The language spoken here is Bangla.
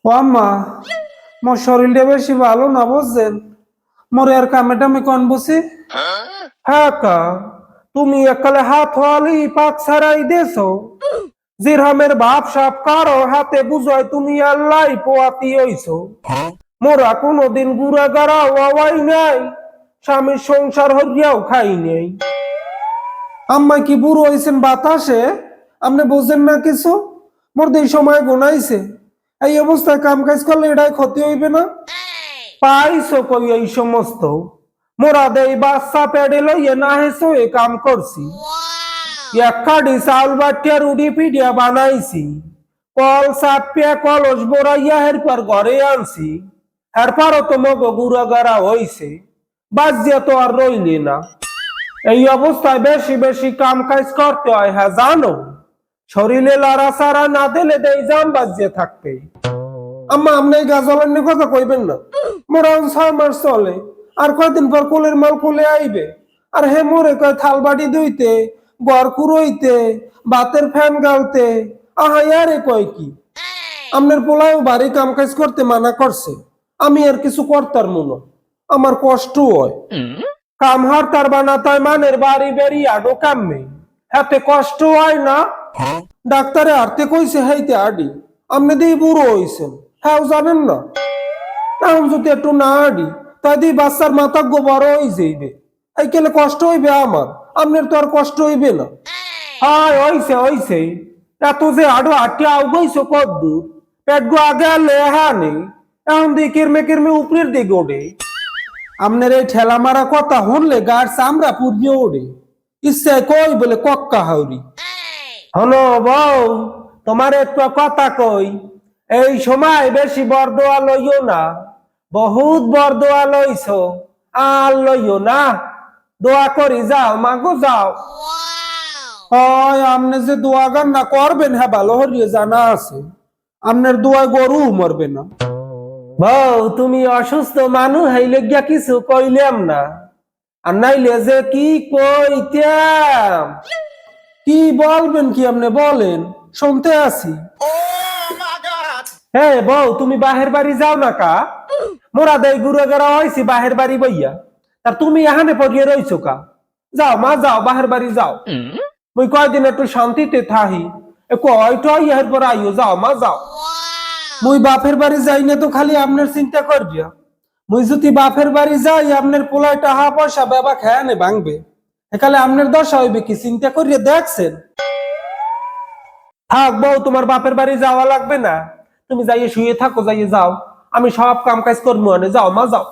ও আম্মা, মোর শরীরটা বেশি ভালো না বুঝছেন। মোরে আর কামে টামে কন বসে। হ্যাঁ কা, তুমি একালে হাত হওয়ালি পাক ছাড়াই দেছো। জিরহামের ভাব সাপ কারো হাতে বুঝায় তুমি আল্লাহ পোয়াতি হইছো। মোরা কোনোদিন গুড়া গাড়া হওয়াই নাই, স্বামীর সংসার হরিয়াও খাই নেই। আম্মা কি বুড়ো হয়েছেন বাতাসে? আপনি বুঝেন না কিছু? মোর এই সময় গুনাইছে। এই অবস্থায় কাম কাজ করলে এটাই ক্ষতি হইবে না? পাইছো কই এই সমস্ত? মোরা দেই বাচ্চা পেডে লইয়ে না হেসো এ কাম করছি। একাডি চাউল বাটিয়া রুডি পিডিয়া বানাইছি। কল চাপিয়া কলস বড়াইয়া হেরপর ঘরে আনছি। হেরপরও তো মগ গুড়া গাড়া হইছে, বাজিয়া তো আর রইলি না। এই অবস্থায় বেশি বেশি কাম কাজ করতে হয়, হ্যাঁ জানো। শরীরে লড়াচাড়া না দিলে দেই জাম বাজিয়ে থাকতে। আম্মা আপনি এই গাছওয়ালার কথা কইবেন না। মোরা 6 মাস চলে, আর কয়দিন পর কোলের মাল কোলে আইবে। আর হে মোরে কয় থাল বাটি ধুইতে, ঘর কুড়ইতে, বাতের ফ্যান গালতে। আহা ইয়ারে কয় কি? আপনার পোলাও বাড়ি কাম কাজ করতে মানা করছে, আমি আর কিছু করতার মনো। আমার কষ্ট হয়। কাম হারতার বানাতায় মানের বাড়ি বেরিয়ে আডো কামে, হাতে কষ্ট হয় না। ডাক্তারে হারতে কইছে হাইতে আডি। আপনি দিয়ে বুড়ো হইছেন, হ্যাঁ যাবেন না। এখন যদি একটু না আডি, তাই দিয়ে বাচ্চার মাথা গোবর হয়ে যাইবে। এই কেলে কষ্ট হইবে আমার, আপনার তো আর কষ্ট হইবে না। হাই হইছে হইছে, এত যে আডো হাঁটি আউগাইছো কদ্দূর। পেট গো আগে আলে হ্যাঁ নেই, এখন দিয়ে কিরমে কিরমে উপরের দিকে ওঠে। আপনার এই ঠেলা মারা কথা শুনলে গার চামড়া পুড়িয়ে ওঠে। ইচ্ছায় কই বলে কক্কা হাউরি। হলো বউ, তোমার একটু কথা কই। এই সময় বেশি বরদোয়া লইও না, বহুত বরদোয়া লইছো। আর লইও না, দোয়া করি যাও মাগো যাও। হয় আপনি যে দোয়া গান না করবেন হ্যাঁ ভালো হরিয়ে জানা আছে। আপনার দোয়া গরু মরবে না। বউ তুমি অসুস্থ মানুষ হইলে গিয়া কিছু কইলাম না, আর নাইলে যে কি কইতাম। কি বলবেন কি আপনি বলেন, শুনতে আছি। হ্যাঁ বউ তুমি বাহের বাড়ি যাও না কা? মোরা দেই গুড়ে গেরা হয়েছি বাহের বাড়ি বইয়া, তার তুমি এখানে পড়িয়ে রইছো কা? যাও মা যাও বাহের বাড়ি যাও। মুই কয়দিন একটু শান্তিতে থাহি, কয়টাই এর পর আইও, যাও মা যাও। মুই বাপের বাড়ি যাই না তো খালি আপনার চিন্তা করবিয়া। মুই যদি বাপের বাড়ি যাই আপনার পোলায় টাকা পয়সা বেবা খেয়া নে ভাঙবে, এখানে আপনার দশা হইবে কি চিন্তা করিয়ে দেখছেন? থাক বউ তোমার বাপের বাড়ি যাওয়া লাগবে না, তুমি যাইয়ে শুয়ে থাকো, যাইয়ে যাও। আমি সব কাম কাজ করবো, যাও মা যাও।